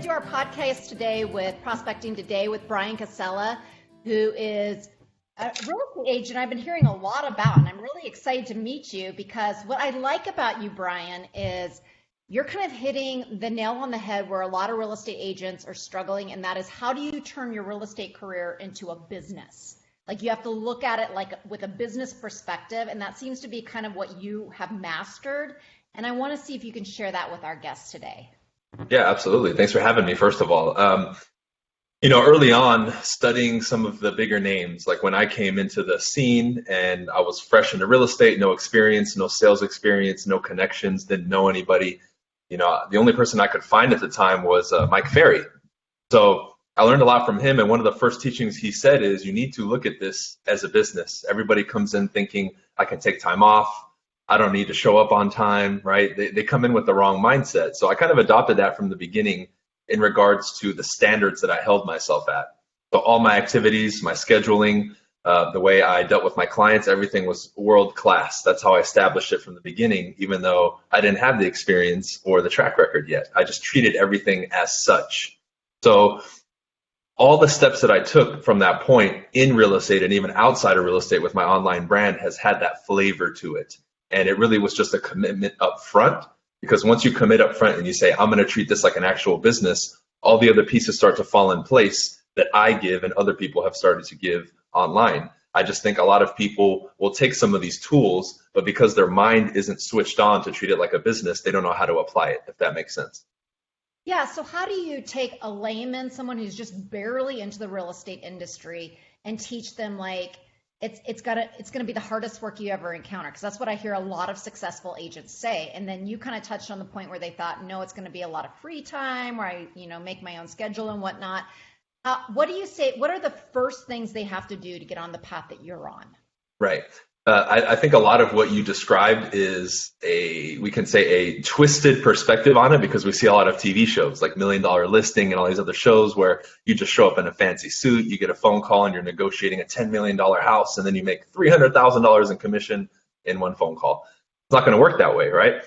do our podcast today with Prospecting Today with Bryan Cassella, who is a real estate agent I've been hearing a lot about, and I'm really excited to meet you because what I like about you, Bryan, is you're kind of hitting the nail on the head where a lot of real estate agents are struggling, and that is how do you turn your real estate career into a business? Like you have to look at it like with a business perspective, and that seems to be kind of what you have mastered. And I want to see if you can share that with our guests today. Yeah, absolutely. Thanks for having me, first of all. Early on, studying some of the bigger names, like when I came into the scene and I was fresh into real estate, no experience, no sales experience, no connections, didn't know anybody. The only person I could find at the time was Mike Ferry. So I learned a lot from him, and one of the first teachings he said is you need to look at this as a business. Everybody comes in thinking I can take time off. I don't need to show up on time, right? They come in with the wrong mindset. So I kind of adopted that from the beginning in regards to the standards that I held myself at. So all my activities, my scheduling, the way I dealt with my clients, everything was world class. That's how I established it from the beginning, even though I didn't have the experience or the track record yet. I just treated everything as such. So all the steps that I took from that point in real estate and even outside of real estate with my online brand has had that flavor to it. And it really was just a commitment up front, because once you commit up front and you say, I'm going to treat this like an actual business, all the other pieces start to fall in place that I give and other people have started to give online. I just think a lot of people will take some of these tools, but because their mind isn't switched on to treat it like a business, they don't know how to apply it, if that makes sense. Yeah, so how do you take a layman, someone who's just barely into the real estate industry, and teach them like it's gonna be the hardest work you ever encounter? Because that's what I hear a lot of successful agents say. And then you kind of touched on the point where they thought, no, it's going to be a lot of free time, where I make my own schedule and whatnot. What do you say? What are the first things they have to do to get on the path that you're on? Right. I think a lot of what you described is we can say a twisted perspective on it, because we see a lot of TV shows like $1 Million Listing and all these other shows where you just show up in a fancy suit, you get a phone call and you're negotiating a $10 million house, and then you make $300,000 in commission in one phone call. It's not going to work that way, right?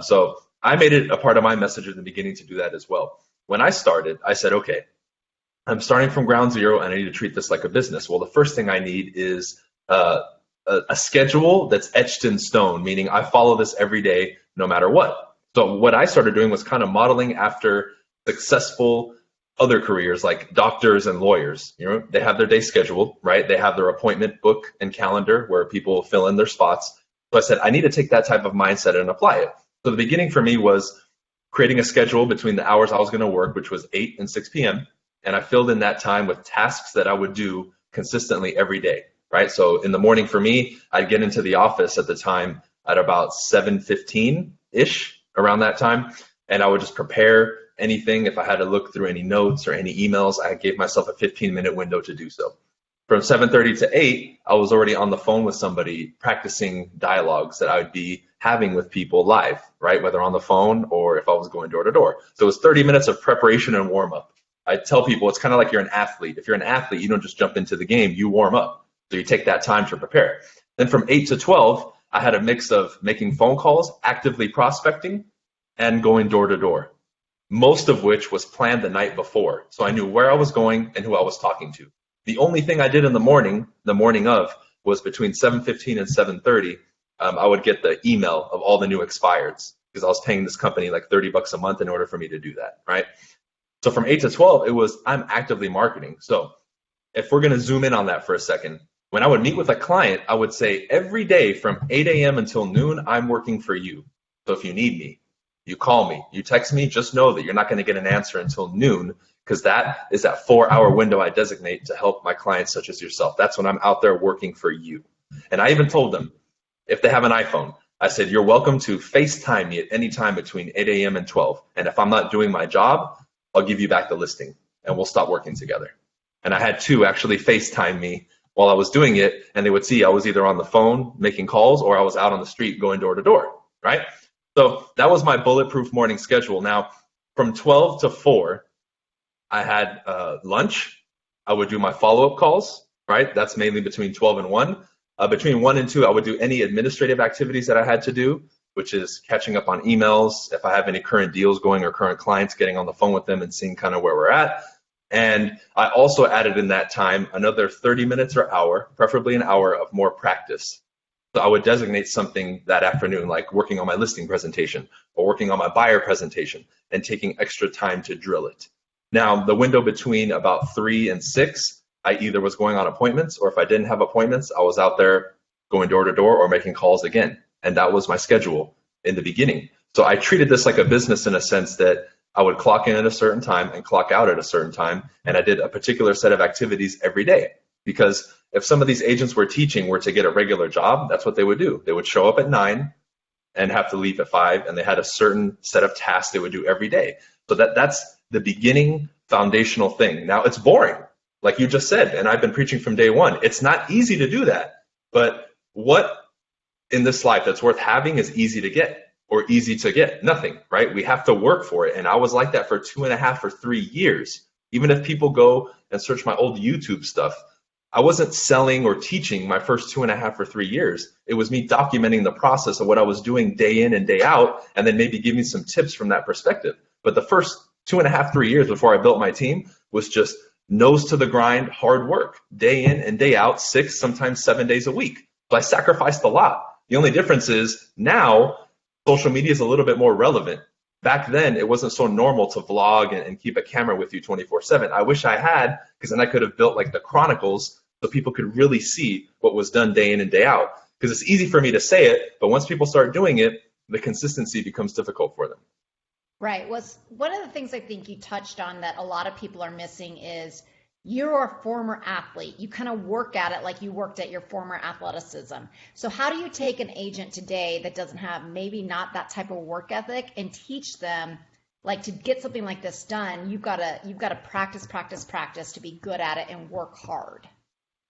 So I made it a part of my message in the beginning to do that as well. When I started, I said, okay, I'm starting from ground zero and I need to treat this like a business. Well, the first thing I need is a schedule that's etched in stone, meaning I follow this every day, no matter what. So what I started doing was kind of modeling after successful other careers like doctors and lawyers. They have their day scheduled, right? They have their appointment book and calendar where people fill in their spots. So I said, I need to take that type of mindset and apply it. So the beginning for me was creating a schedule between the hours I was going to work, which was 8 and 6 p.m. And I filled in that time with tasks that I would do consistently every day. Right. So in the morning for me, I'd get into the office at the time at about 7:15-ish, around that time. And I would just prepare anything. If I had to look through any notes or any emails, I gave myself a 15-minute window to do so. From 7:30 to 8, I was already on the phone with somebody practicing dialogues that I would be having with people live, right? Whether on the phone or if I was going door to door. So it was 30 minutes of preparation and warm up. I tell people it's kind of like you're an athlete. If you're an athlete, you don't just jump into the game, you warm up. So you take that time to prepare. Then from 8 to 12, I had a mix of making phone calls, actively prospecting, and going door to door, most of which was planned the night before. So I knew where I was going and who I was talking to. The only thing I did in the morning of, was between 7:15 and 7:30, I would get the email of all the new expireds, because I was paying this company like $30 a month in order for me to do that, right? So from 8 to 12, it was I'm actively marketing. So if we're going to zoom in on that for a second, when I would meet with a client, I would say every day from 8 a.m. until noon, I'm working for you. So if you need me, you call me, you text me, just know that you're not going to get an answer until noon, because that is that 4-hour window I designate to help my clients such as yourself. That's when I'm out there working for you. And I even told them, if they have an iPhone, I said, you're welcome to FaceTime me at any time between 8 a.m. and 12. And if I'm not doing my job, I'll give you back the listing and we'll stop working together. And I had two actually FaceTime me while I was doing it, and they would see I was either on the phone making calls or I was out on the street going door to door, right? So that was my bulletproof morning schedule. Now, from 12 to 4, I had lunch. I would do my follow-up calls, right? That's mainly between 12 and 1. Between 1 and 2, I would do any administrative activities that I had to do. which is catching up on emails, if I have any current deals going or current clients, getting on the phone with them and seeing kind of where we're at. And I also added in that time another 30 minutes or hour, preferably an hour of more practice. So I would designate something that afternoon, like working on my listing presentation or working on my buyer presentation and taking extra time to drill it. Now, the window between about 3 and 6, I either was going on appointments, or if I didn't have appointments, I was out there going door to door or making calls again. And that was my schedule in the beginning. So I treated this like a business in a sense that I would clock in at a certain time and clock out at a certain time. And I did a particular set of activities every day. Because if some of these agents were teaching were to get a regular job, that's what they would do. They would show up at 9 and have to leave at 5, and they had a certain set of tasks they would do every day. So that's the beginning foundational thing. Now, it's boring, like you just said, and I've been preaching from day one. It's not easy to do that. But what in this life that's worth having is easy to get. Or easy to get? Nothing, right? We have to work for it. And I was like that for 2.5 or 3 years. Even if people go and search my old YouTube stuff, I wasn't selling or teaching my first 2.5 or 3 years. It was me documenting the process of what I was doing day in and day out, and then maybe giving some tips from that perspective. But the first 2.5, 3 years before I built my team was just nose to the grind, hard work, day in and day out, 6, sometimes 7 days a week. So I sacrificed a lot. The only difference is now social media is a little bit more relevant. Back then, it wasn't so normal to vlog and keep a camera with you 24/7. I wish I had, because then I could have built like the chronicles so people could really see what was done day in and day out. Because it's easy for me to say it, but once people start doing it, the consistency becomes difficult for them. Right. Was one of the things I think you touched on that a lot of people are missing is you're a former athlete. You kind of work at it like you worked at your former athleticism. So how do you take an agent today that doesn't have maybe not that type of work ethic and teach them, like, to get something like this done, you've got to practice to be good at it and work hard?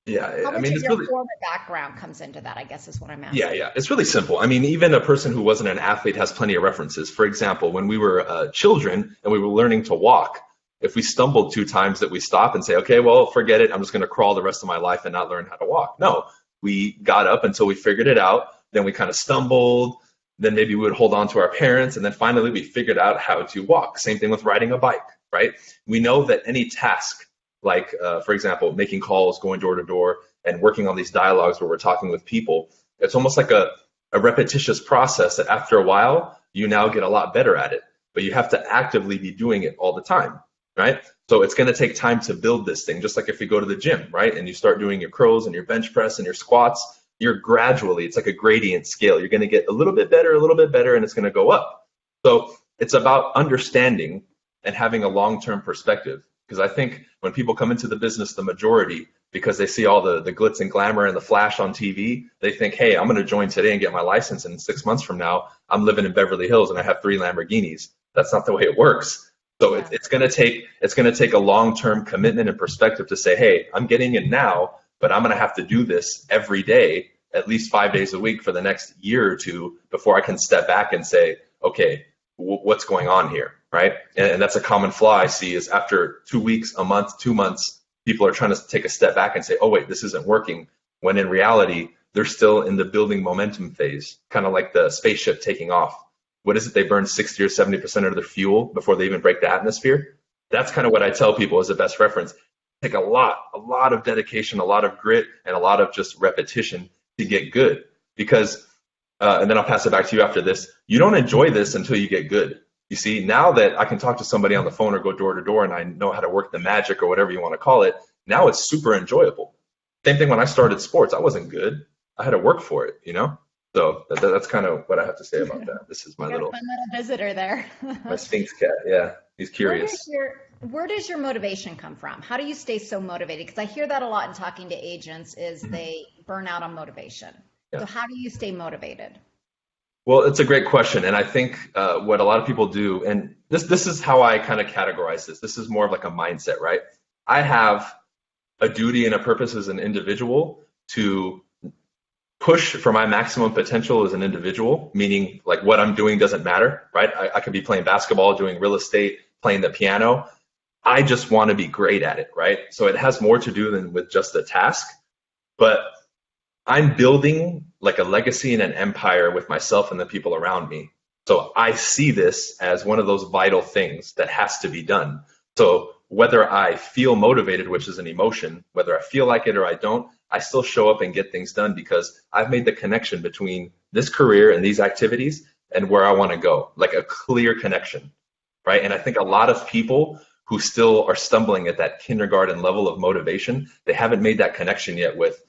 Yeah, How I much mean, of it's your really, former background comes into that, I guess is what I'm asking. yeah, it's really simple. I mean, even a person who wasn't an athlete has plenty of references. For example, when we were children and we were learning to walk, if we stumbled 2 times, that we stop and say, okay, well, forget it. I'm just going to crawl the rest of my life and not learn how to walk. No, we got up until we figured it out. Then we kind of stumbled. Then maybe we would hold on to our parents. And then finally we figured out how to walk. Same thing with riding a bike, right? We know that any task, like, for example, making calls, going door to door, and working on these dialogues where we're talking with people, it's almost like a repetitious process that after a while, you now get a lot better at it. But you have to actively be doing it all the time. Right? So it's going to take time to build this thing, just like if you go to the gym, right? And you start doing your curls and your bench press and your squats, you're gradually, it's like a gradient scale. You're going to get a little bit better, and it's going to go up. So it's about understanding and having a long-term perspective. Because I think when people come into the business, the majority, because they see all the glitz and glamour and the flash on TV, they think, hey, I'm going to join today and get my license. And 6 months from now, I'm living in Beverly Hills and I have 3 Lamborghinis. That's not the way it works. So it's going to take a long-term commitment and perspective to say, hey, I'm getting in now, but I'm going to have to do this every day, at least 5 days a week for the next year or 2 before I can step back and say, okay, what's going on here, right? And that's a common flaw I see is after 2 weeks, a month, 2 months, people are trying to take a step back and say, oh, wait, this isn't working, when in reality, they're still in the building momentum phase, kind of like the spaceship taking off. What is it? They burn 60 or 70% of their fuel before they even break the atmosphere. That's kind of what I tell people is the best reference. Take a lot of dedication, a lot of grit, and a lot of just repetition to get good. Because, and then I'll pass it back to you after this, you don't enjoy this until you get good. You see, now that I can talk to somebody on the phone or go door to door and I know how to work the magic or whatever you want to call it, now it's super enjoyable. Same thing when I started sports. I wasn't good. I had to work for it, you know? So that's kind of what I have to say about that. This is my Fun little visitor there. my Sphinx cat. Yeah, he's curious. Where does your motivation come from? How do you stay so motivated? Because I hear that a lot in talking to agents is they burn out on motivation. Yeah. So how do you stay motivated? Well, it's a great question. And I think what a lot of people do, and this is how I kind of categorize this. This is more of like a mindset, right? I have a duty and a purpose as an individual to push for my maximum potential as an individual, meaning like what I'm doing doesn't matter, right? I could be playing basketball, doing real estate, playing the piano. I just want to be great at it, right? So it has more to do than with just the task, but I'm building like a legacy and an empire with myself and the people around me. So I see this as one of those vital things that has to be done. So whether I feel motivated, which is an emotion, whether I feel like it or I don't, I still show up and get things done because I've made the connection between this career and these activities and where I want to go, like a clear connection, right? And I think a lot of people who still are stumbling at that kindergarten level of motivation, they haven't made that connection yet with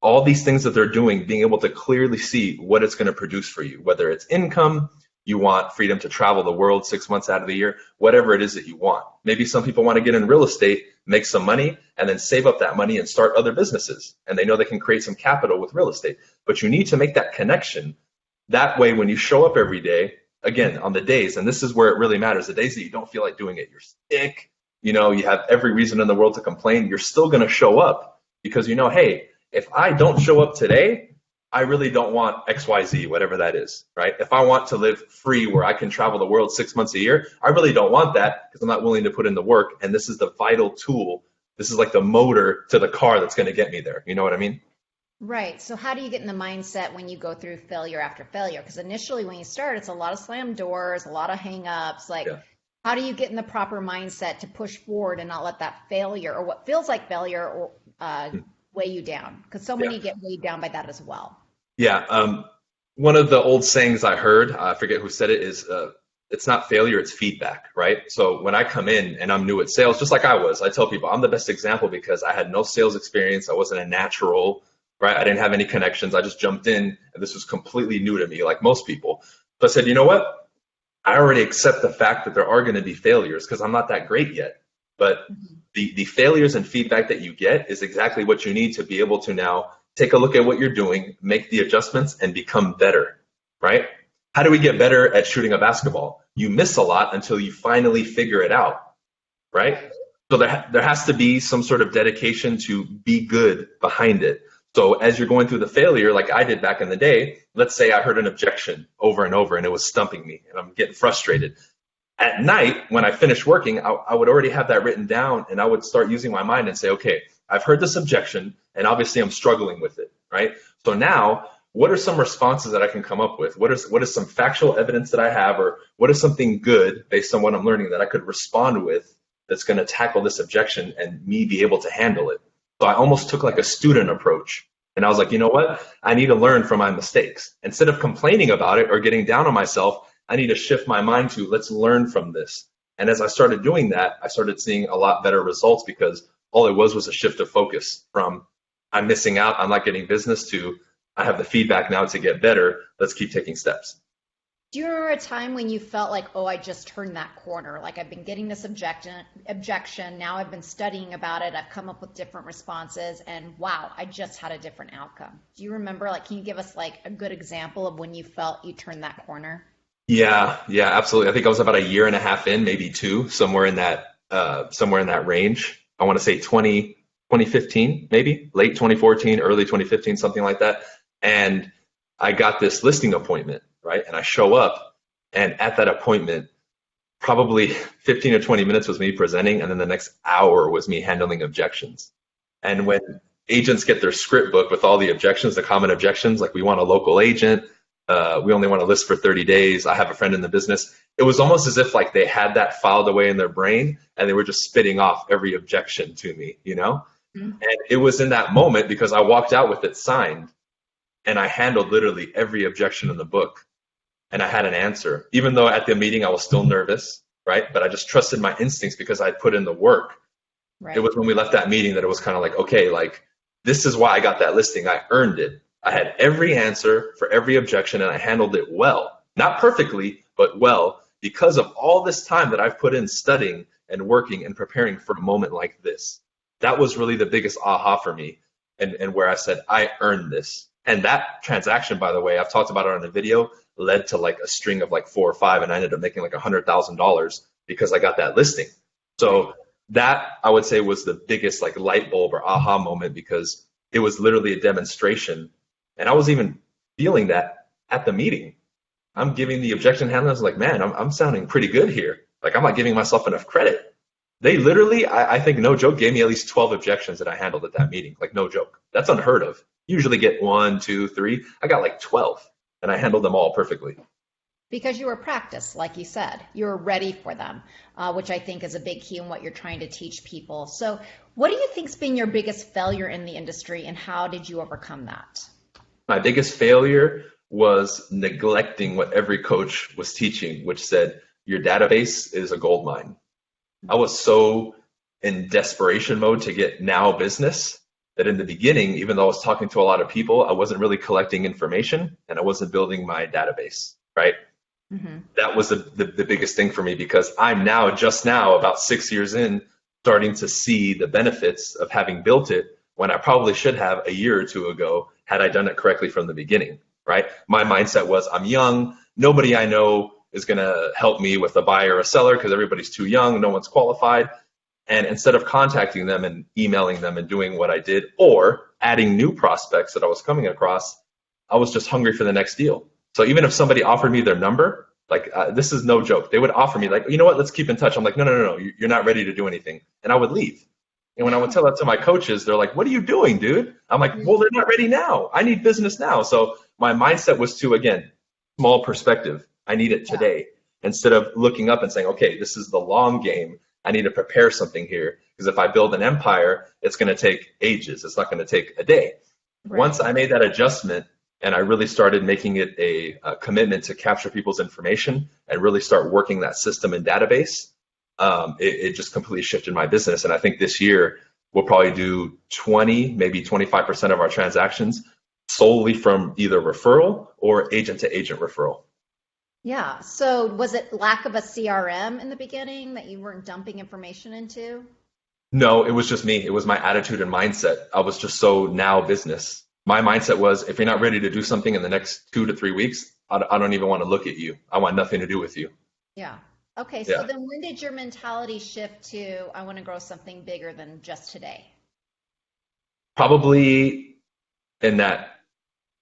all these things that they're doing, being able to clearly see what it's going to produce for you, whether it's income, you want freedom to travel the world 6 months out of the year, whatever it is that you want. Maybe some people want to get in real estate, make some money, and then save up that money and start other businesses. And they know they can create some capital with real estate. But you need to make that connection. That way, when you show up every day, again, on the days, and this is where it really matters, the days that you don't feel like doing it, you're sick, you have every reason in the world to complain, you're still going to show up because hey, if I don't show up today, I really don't want XYZ, whatever that is, right? If I want to live free where I can travel the world 6 months a year, I really don't want that because I'm not willing to put in the work. And this is the vital tool. This is like the motor to the car that's going to get me there. You know what I mean? Right. So how do you get in the mindset when you go through failure after failure? Because initially when you start, it's a lot of slam doors, a lot of hang-ups. How do you get in the proper mindset to push forward and not let that failure or what feels like failure or weigh you down? Because so many get weighed down by that as well. Yeah. One of the old sayings I heard, I forget who said it, is it's not failure, it's feedback, right? So when I come in and I'm new at sales, just like I tell people I'm the best example because I had no sales experience. I wasn't a natural, right? I didn't have any connections. I just jumped in and this was completely new to me, like most people. So I said, you know what? I already accept the fact that there are going to be failures because I'm not that great yet. But the failures and feedback that you get is exactly what you need to be able to now take a look at what you're doing, make the adjustments, and become better, right? How do we get better at shooting a basketball? You miss a lot until you finally figure it out, right? So there has to be some sort of dedication to be good behind it. So as you're going through the failure, like I did back in the day, let's say I heard an objection over and over and it was stumping me and I'm getting frustrated. At night, when I finished working, I would already have that written down and I would start using my mind and say, okay, I've heard this objection and obviously I'm struggling with it, right? So now, what are some responses that I can come up with? What is some factual evidence that I have, or what is something good based on what I'm learning that I could respond with that's going to tackle this objection and me be able to handle it? So I almost took like a student approach. And I was like, you know what? I need to learn from my mistakes. Instead of complaining about it or getting down on myself, I need to shift my mind to let's learn from this. And as I started doing that, I started seeing a lot better results because all it was a shift of focus from I'm missing out, I'm not getting business, to I have the feedback now to get better. Let's keep taking steps. Do you remember a time when you felt like, oh, I just turned that corner? Like I've been getting this objection. Now I've been studying about it. I've come up with different responses and wow, I just had a different outcome. Do you remember, can you give us like a good example of when you felt you turned that corner? Yeah, absolutely. I think I was about a year and a half in, maybe two, somewhere in that range. I want to say 2015, maybe late 2014, early 2015, something like that. And I got this listing appointment, right? And I show up, and at that appointment, probably 15 or 20 minutes was me presenting, and then the next hour was me handling objections. And when agents get their script book with all the objections, the common objections, like we want a local agent, we only want to list for 30 days. I have a friend in the business. It was almost as if like they had that filed away in their brain and they were just spitting off every objection to me, Mm-hmm. And it was in that moment because I walked out with it signed and I handled literally every objection in the book and I had an answer. Even though at the meeting I was still nervous, right? But I just trusted my instincts because I'd put in the work. Right. It was when we left that meeting that it was kind of like, okay, like this is why I got that listing. I earned it. I had every answer for every objection and I handled it well. Not perfectly, but well, because of all this time that I've put in studying and working and preparing for a moment like this. That was really the biggest aha for me and where I said, I earned this. And that transaction, by the way, I've talked about it on the video, led to like a string of like 4 or 5, and I ended up making like $100,000 because I got that listing. So that I would say was the biggest like light bulb or aha moment because it was literally a demonstration. And I was even feeling that at the meeting. I'm giving the objection handling. I was like, man, I'm sounding pretty good here. Like, I'm not giving myself enough credit. They literally, I think, no joke, gave me at least 12 objections that I handled at that meeting. Like, no joke. That's unheard of. usually get 1, 2, 3. I got like 12, and I handled them all perfectly. Because you were practiced, like you said. You were ready for them, which I think is a big key in what you're trying to teach people. So, what do you think's been your biggest failure in the industry, and how did you overcome that? My biggest failure was neglecting what every coach was teaching, which said your database is a gold mine. I was so in desperation mode to get now business that in the beginning, even though I was talking to a lot of people, I wasn't really collecting information and I wasn't building my database, right? Mm-hmm. That was the biggest thing for me, because I'm now, just now, about 6 years in, starting to see the benefits of having built it when I probably should have a year or two ago had I done it correctly from the beginning, right? My mindset was, I'm young, nobody I know is going to help me with a buyer or a seller because everybody's too young, no one's qualified. And instead of contacting them and emailing them and doing what I did, or adding new prospects that I was coming across, I was just hungry for the next deal. So even if somebody offered me their number, like this is no joke, they would offer me like, you know what, let's keep in touch. I'm like, no, you're not ready to do anything. And I would leave. And when I would tell that to my coaches, they're like, what are you doing, dude? I'm like, well, they're not ready now. I need business now. So my mindset was to, again, small perspective. I need it today. Instead of looking up and saying, okay, this is the long game. I need to prepare something here. Because if I build an empire, it's going to take ages. It's not going to take a day. Right. Once I made that adjustment and I really started making it a commitment to capture people's information and really start working that system and database, it just completely shifted my business. And I think this year we'll probably do 20, maybe 25% of our transactions solely from either referral or agent to agent referral. Yeah. So was it lack of a CRM in the beginning that you weren't dumping information into? No, it was just me. It was my attitude and mindset. I was just so now business. My mindset was, if you're not ready to do something in the next 2 to 3 weeks, I don't even want to look at you. I want nothing to do with you. Yeah. Okay. So then when did your mentality shift to, I want to grow something bigger than just today? Probably in that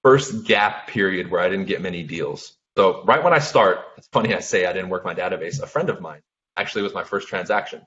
first gap period where I didn't get many deals. So right when I start, it's funny I say I didn't work my database. A friend of mine actually was my first transaction,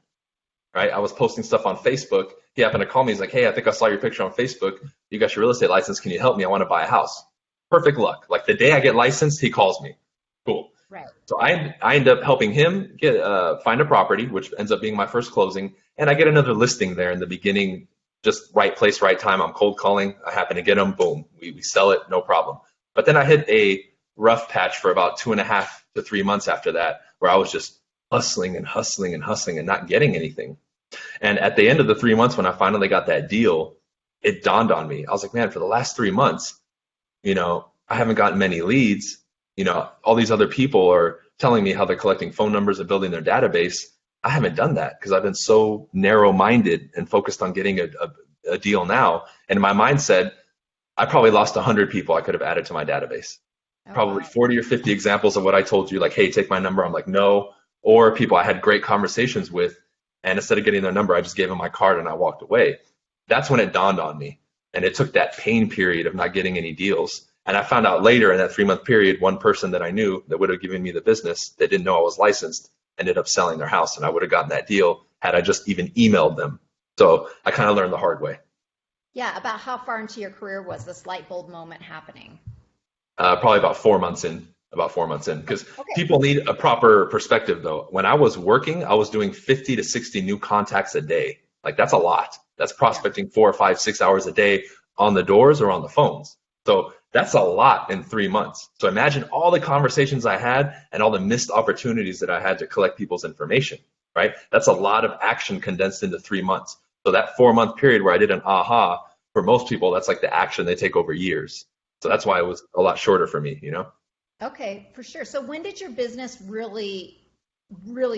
right? I was posting stuff on Facebook. He happened to call me. He's like, hey, I think I saw your picture on Facebook. You got your real estate license. Can you help me? I want to buy a house. Perfect luck. Like the day I get licensed, he calls me. Cool. Right. So I end up helping him get find a property, which ends up being my first closing. And I get another listing there in the beginning, just right place, right time. I'm cold calling. I happen to get them. Boom. We sell it. No problem. But then I hit a rough patch for about 2.5 to 3 months after that, where I was just hustling and not getting anything. And at the end of the 3 months, when I finally got that deal, it dawned on me. I was like, man, for the last 3 months, I haven't gotten many leads. All these other people are telling me how they're collecting phone numbers and building their database. I haven't done that because I've been so narrow-minded and focused on getting a deal now. And my mind said, I probably lost 100 people I could have added to my database. Probably 40 or 50 examples of what I told you, like, hey, take my number. I'm like, no. Or people I had great conversations with, and instead of getting their number, I just gave them my card and I walked away. That's when it dawned on me. And it took that pain period of not getting any deals. And I found out later in that 3-month period, one person that I knew that would have given me the business that didn't know I was licensed ended up selling their house. And I would have gotten that deal had I just even emailed them. So I kind of learned the hard way. Yeah. About how far into your career was this light bulb moment happening? Probably about 4 months in. Because people need a proper perspective, though. When I was working, I was doing 50 to 60 new contacts a day. Like, that's a lot. That's prospecting 4 or 5, 6 hours a day on the doors or on the phones. So that's a lot in 3 months. So imagine all the conversations I had and all the missed opportunities that I had to collect people's information, right? That's a lot of action condensed into 3 months. So that 4-month period where I did an aha, for most people, that's like the action they take over years. So that's why it was a lot shorter for me, Okay, for sure. So when did your business really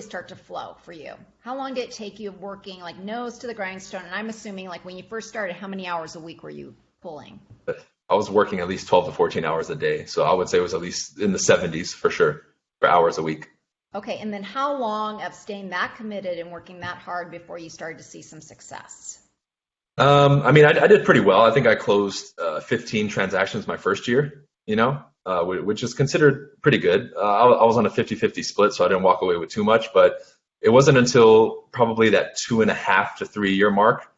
start to flow for you? How long did it take you working like nose to the grindstone? And I'm assuming like when you first started, how many hours a week were you pulling? I was working at least 12 to 14 hours a day. So I would say it was at least in the 70s for sure, for hours a week. Okay, and then how long of staying that committed and working that hard before you started to see some success? I did pretty well. I think I closed 15 transactions my first year, which is considered pretty good. I was on a 50-50 split, so I didn't walk away with too much. But it wasn't until probably that 2.5 to 3 year mark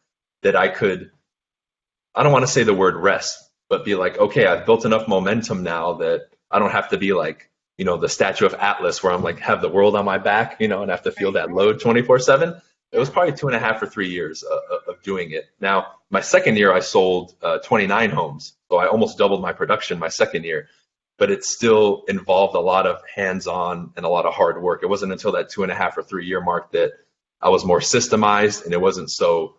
that I don't want to say the word rest, but be like, okay, I've built enough momentum now that I don't have to be like, the statue of Atlas where I'm like, have the world on my back, and have to feel Right, that right. load 24/7. It was Yeah. probably 2.5 or 3 years of doing it. Now, my second year, I sold 29 homes. So I almost doubled my production my second year, but it still involved a lot of hands-on and a lot of hard work. It wasn't until that 2.5 or 3 year mark that I was more systemized, and it wasn't so,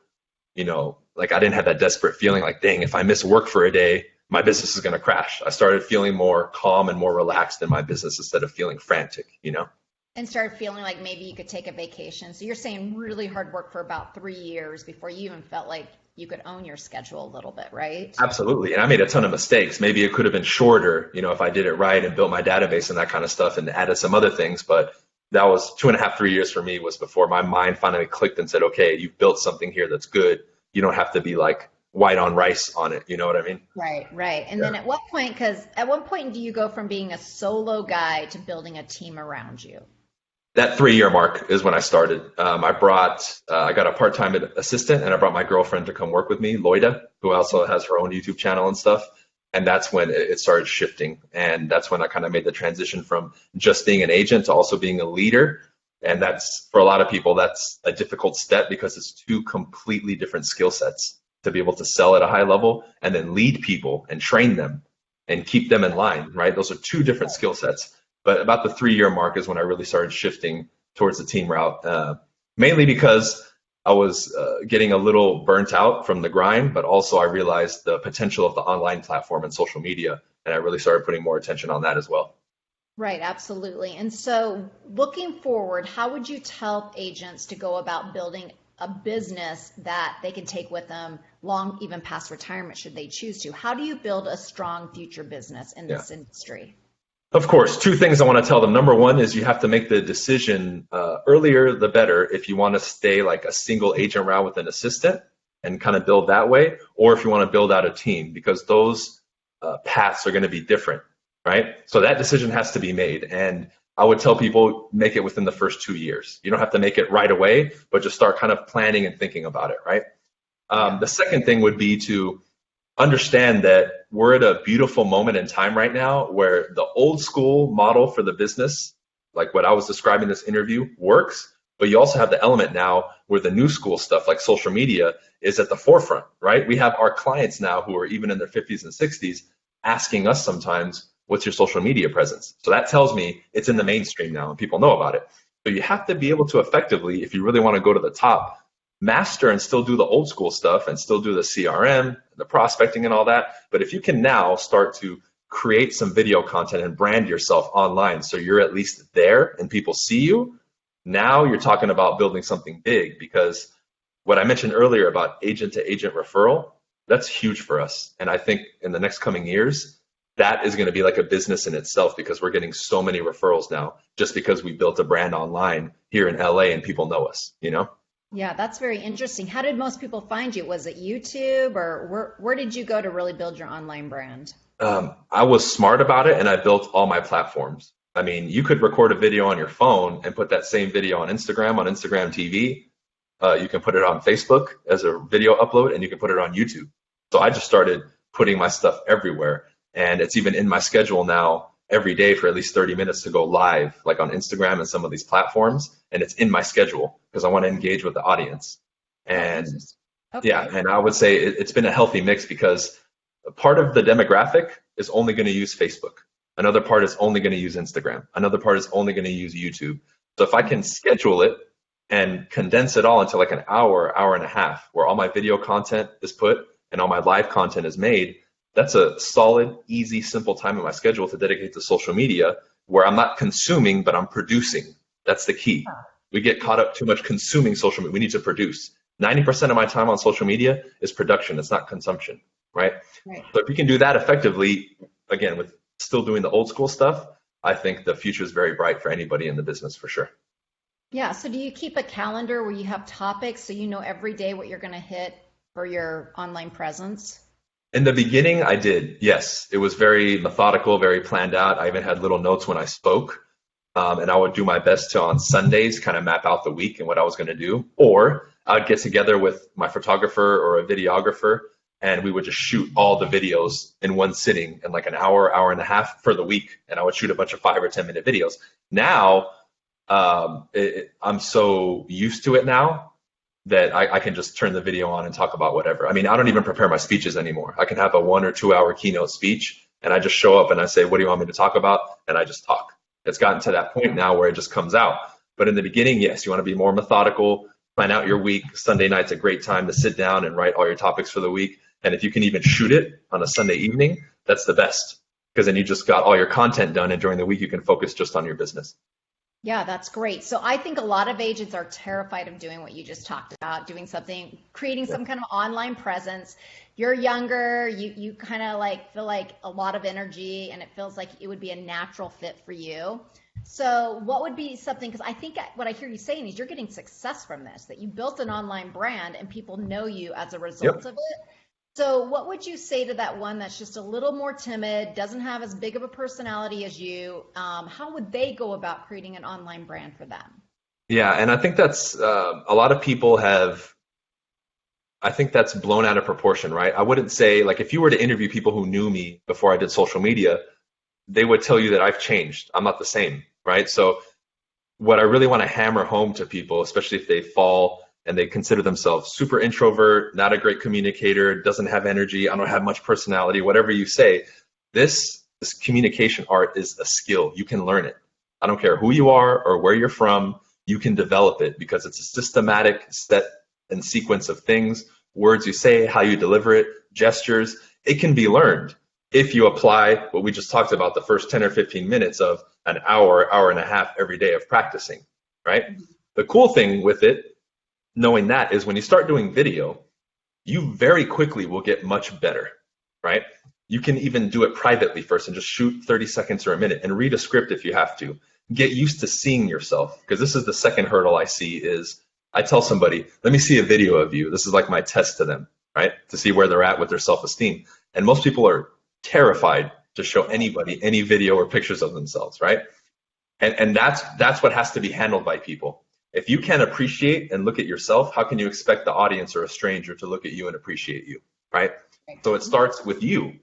like I didn't have that desperate feeling like, dang, if I miss work for a day, my business is going to crash. I started feeling more calm and more relaxed in my business instead of feeling frantic. And started feeling like maybe you could take a vacation. So you're saying really hard work for about 3 years before you even felt like you could own your schedule a little bit, right? Absolutely. And I made a ton of mistakes. Maybe it could have been shorter, if I did it right and built my database and that kind of stuff and added some other things. But that was 2.5, 3 years for me was before my mind finally clicked and said, okay, you've built something here that's good. You don't have to be like white on rice on it. You know what I mean? Right, right. And Yeah. then at what point do you go from being a solo guy to building a team around you? That 3 year mark is when I started. I got a part-time assistant, and I brought my girlfriend to come work with me, Loida, who also has her own YouTube channel and stuff. And that's when it started shifting. And that's when I kind of made the transition from just being an agent to also being a leader. And that's, for a lot of people, that's a difficult step because it's two completely different skill sets to be able to sell at a high level and then lead people and train them and keep them in line, right? Those are two different skill sets. But about the 3 year mark is when I really started shifting towards the team route, mainly because I was getting a little burnt out from the grind, but also I realized the potential of the online platform and social media, and I really started putting more attention on that as well. Right, absolutely. And so, looking forward, how would you tell agents to go about building a business that they can take with them long, even past retirement, should they choose to? How do you build a strong future business in Yeah. this industry? Of course, two things I want to tell them. Number one is you have to make the decision earlier, the better, if you want to stay like a single agent route with an assistant and kind of build that way, or if you want to build out a team, because those paths are going to be different, right? So that decision has to be made. And I would tell people make it within the first 2 years. You don't have to make it right away, but just start kind of planning and thinking about it, right? Yeah. The second thing would be to understand that we're at a beautiful moment in time right now where the old school model for the business, like what I was describing in this interview, works, but you also have the element now where the new school stuff like social media is at the forefront, right? We have our clients now who are even in their 50s and 60s asking us sometimes, what's your social media presence? So that tells me it's in the mainstream now and people know about it. So you have to be able to effectively, if you really want to go to the top, master and still do the old school stuff and still do the CRM, the prospecting and all that. But if you can now start to create some video content and brand yourself online so you're at least there and people see you, now you're talking about building something big, because what I mentioned earlier about agent to agent referral, that's huge for us. And I think in the next coming years, that is going to be like a business in itself because we're getting so many referrals now just because we built a brand online here in LA and people know us. Yeah, that's very interesting. How did most people find you? Was it YouTube, or where did you go to really build your online brand? I was smart about it and I built all my platforms. I mean, you could record a video on your phone and put that same video on Instagram TV. You can put it on Facebook as a video upload, and you can put it on YouTube. So I just started putting my stuff everywhere. And it's even in my schedule now every day for at least 30 minutes to go live, like on Instagram and some of these platforms. And it's in my schedule because I want to engage with the audience. Oh, And interesting. yeah, Okay. and I would say it's been a healthy mix because part of the demographic is only going to use Facebook. Another part is only going to use Instagram. Another part is only going to use YouTube. So if I can schedule it and condense it all into like an hour, hour and a half, where all my video content is put and all my live content is made, that's a solid, easy, simple time in my schedule to dedicate to social media where I'm not consuming, but I'm producing. That's the key. We get caught up too much consuming social media. We need to produce. 90% of my time on social media is production. It's not consumption, right? Right. So if you can do that effectively, again, with still doing the old school stuff, I think the future is very bright for anybody in the business for sure. Yeah. So do you keep a calendar where you have topics so you know every day what you're going to hit for your online presence? In the beginning, I did. Yes, it was very methodical, very planned out. I even had little notes when I spoke. And I would do my best to on Sundays kind of map out the week and what I was going to do. Or I'd get together with my photographer or a videographer and we would just shoot all the videos in one sitting in like an hour, hour and a half for the week. And I would shoot a bunch of 5 or 10 minute videos. Now, I'm so used to it now that I can just turn the video on and talk about whatever. I mean, I don't even prepare my speeches anymore. I can have a 1 or 2 hour keynote speech and I just show up and I say, what do you want me to talk about? And I just talk. It's gotten to that point now where it just comes out. But in the beginning, yes, you want to be more methodical, plan out your week. Sunday night's a great time to sit down and write all your topics for the week. And if you can even shoot it on a Sunday evening, that's the best, because then you just got all your content done and during the week you can focus just on your business. Yeah, that's great. So I think a lot of agents are terrified of doing what you just talked about, doing something, creating some kind of online presence. You're younger, you kind of like feel like a lot of energy and it feels like it would be a natural fit for you. So what would be something, because I think what I hear you saying is you're getting success from this, that you built an online brand and people know you as a result of it. So what would you say to that one that's just a little more timid, doesn't have as big of a personality as you? How would they go about creating an online brand for them? Yeah, and I think that's a lot of people have, I think that's blown out of proportion, right? I wouldn't say, like, if you were to interview people who knew me before I did social media, they would tell you that I've changed. I'm not the same, right? So what I really want to hammer home to people, especially if they fall and they consider themselves super introvert, not a great communicator, doesn't have energy, I don't have much personality, whatever you say, this communication art is a skill. You can learn it. I don't care who you are or where you're from, you can develop it because it's a systematic set and sequence of things, words you say, how you deliver it, gestures. It can be learned if you apply what we just talked about, the first 10 or 15 minutes of an hour, hour and a half every day of practicing, right? The cool thing with it, knowing that, is when you start doing video, you very quickly will get much better, right? You can even do it privately first and just shoot 30 seconds or a minute and read a script if you have to. Get used to seeing yourself, because this is the second hurdle I see is I tell somebody, let me see a video of you. This is like my test to them, right? To see where they're at with their self-esteem. And most people are terrified to show anybody any video or pictures of themselves, right? And that's what has to be handled by people. If you can't appreciate and look at yourself, how can you expect the audience or a stranger to look at you and appreciate you, right? So it starts with you.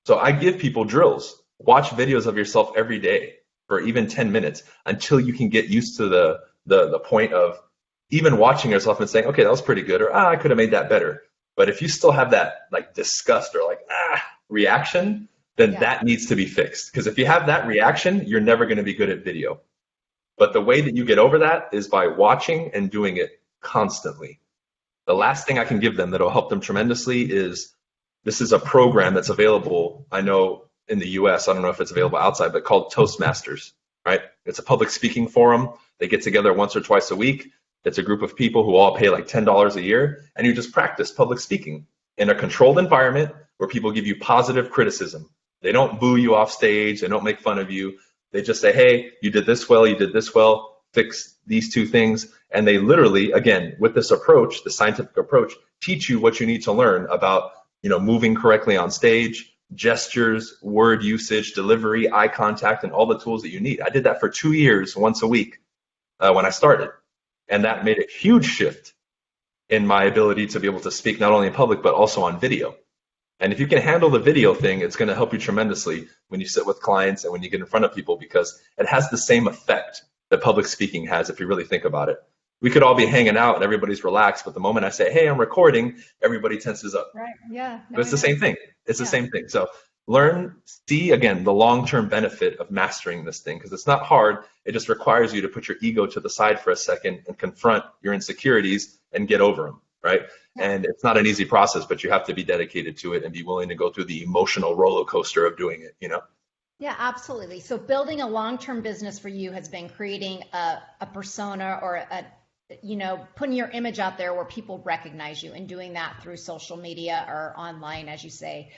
So I give people drills. Watch videos of yourself every day for even 10 minutes until you can get used to the point of even watching yourself and saying, okay, that was pretty good, or I could have made that better. But if you still have that like disgust or like reaction, then that needs to be fixed. Because if you have that reaction, you're never going to be good at video. But the way that you get over that is by watching and doing it constantly. The last thing I can give them that'll help them tremendously is, this is a program that's available, I know in the US, I don't know if it's available outside, but called Toastmasters, right? It's a public speaking forum. They get together once or twice a week. It's a group of people who all pay like $10 a year, and you just practice public speaking in a controlled environment where people give you positive criticism. They don't boo you off stage. They don't make fun of you. They just say, hey, you did this well, you did this well, fix these 2 things. And they literally, again, with this approach, the scientific approach, teach you what you need to learn about, moving correctly on stage, gestures, word usage, delivery, eye contact, and all the tools that you need. I did that for 2 years, once a week when I started. And that made a huge shift in my ability to be able to speak not only in public, but also on video. And if you can handle the video thing, it's going to help you tremendously when you sit with clients and when you get in front of people, because it has the same effect that public speaking has if you really think about it. We could all be hanging out and everybody's relaxed, but the moment I say, hey, I'm recording, everybody tenses up. Right, yeah. But it's the same thing. It's the same thing. So see, again, the long-term benefit of mastering this thing, because it's not hard. It just requires you to put your ego to the side for a second and confront your insecurities and get over them, right? And it's not an easy process, but you have to be dedicated to it and be willing to go through the emotional roller coaster of doing it, Yeah, absolutely. So building a long-term business for you has been creating a persona or putting your image out there where people recognize you, and doing that through social media or online, as you say.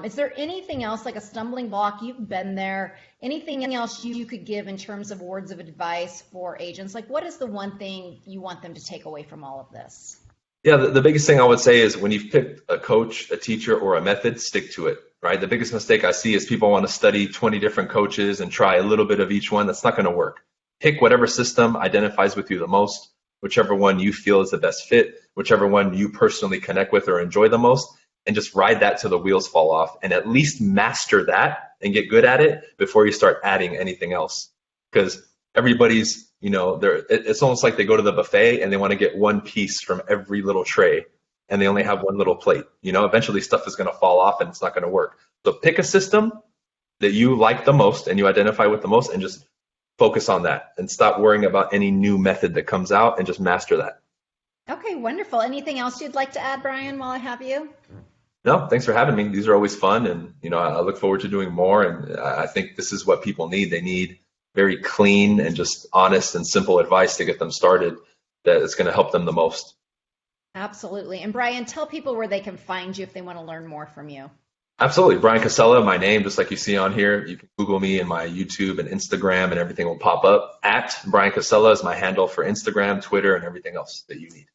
Is there anything else, like a stumbling block? You've been there. Anything else you could give in terms of words of advice for agents? Like, what is the one thing you want them to take away from all of this? Yeah, the biggest thing I would say is, when you've picked a coach, a teacher, or a method, stick to it, right? The biggest mistake I see is people want to study 20 different coaches and try a little bit of each one. That's not going to work. Pick whatever system identifies with you the most, whichever one you feel is the best fit, whichever one you personally connect with or enjoy the most, and just ride that till the wheels fall off, and at least master that and get good at it before you start adding anything else. Because everybody's, it's almost like they go to the buffet and they want to get one piece from every little tray, and they only have one little plate. Eventually stuff is going to fall off and it's not going to work. So pick a system that you like the most and you identify with the most, and just focus on that and stop worrying about any new method that comes out, and just master that. Okay, wonderful. Anything else you'd like to add, Bryan, while I have you? No, thanks for having me. These are always fun, and I look forward to doing more. And I think this is what people need. They need very clean and just honest and simple advice to get them started that is going to help them the most. Absolutely. And Bryan, tell people where they can find you if they want to learn more from you. Absolutely. Bryan Cassella, my name, just like you see on here. You can Google me, and my YouTube and Instagram and everything will pop up. @Bryan Cassella is my handle for Instagram, Twitter, and everything else that you need.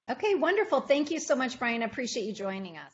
Okay, wonderful. Thank you so much, Bryan. I appreciate you joining us.